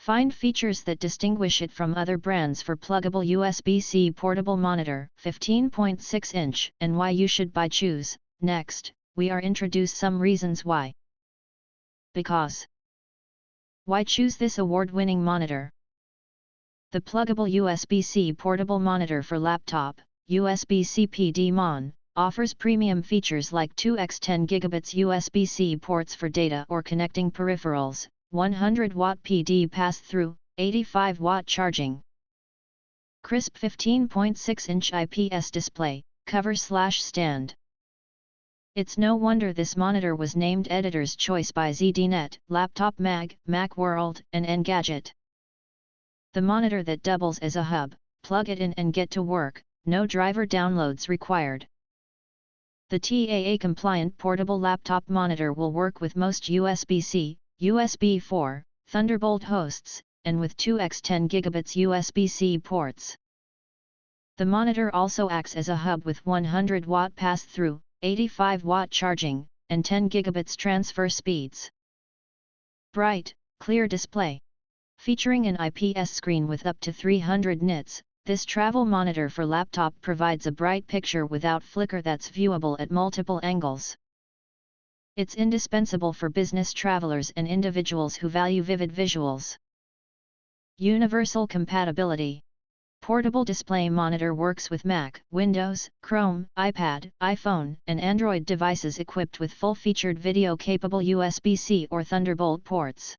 Find features that distinguish it from other brands for pluggable USB-C portable monitor, 15.6 inch, and why you should buy choose. Next, we are introduce some reasons why. Because. Why choose this award-winning monitor? The pluggable USB-C portable monitor for laptop, USBC-PDMON, offers premium features like 2x 10 gigabits USB-C ports for data or connecting peripherals, 100-watt PD pass-through, 85-watt charging. Crisp 15.6-inch IPS display, cover/stand. It's no wonder this monitor was named Editor's Choice by ZDNet, Laptop Mag, Macworld, and Engadget. The monitor that doubles as a hub, plug it in and get to work, no driver downloads required. The TAA-compliant portable laptop monitor will work with most USB-C, USB 4, Thunderbolt hosts, and with 2x 10 gigabits USB-C ports. The monitor also acts as a hub with 100-watt pass-through, 85-watt charging, and 10 gigabits transfer speeds. Bright, clear display. Featuring an IPS screen with up to 300 nits, this travel monitor for laptop provides a bright picture without flicker that's viewable at multiple angles. It's indispensable for business travelers and individuals who value vivid visuals. Universal compatibility. Portable display monitor works with Mac, Windows, Chrome, iPad, iPhone, and Android devices equipped with full-featured video-capable USB-C or Thunderbolt ports.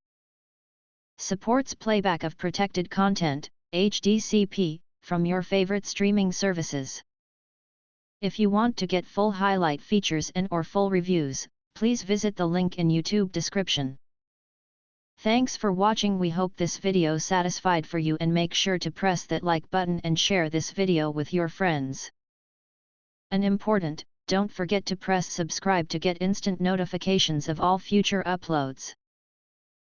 Supports playback of protected content, HDCP, from your favorite streaming services. If you want to get full highlight features and/or full reviews, please visit the link in YouTube description. Thanks for watching. We hope this video satisfied for you, and make sure to press that like button and share this video with your friends. And important, don't forget to press subscribe to get instant notifications of all future uploads.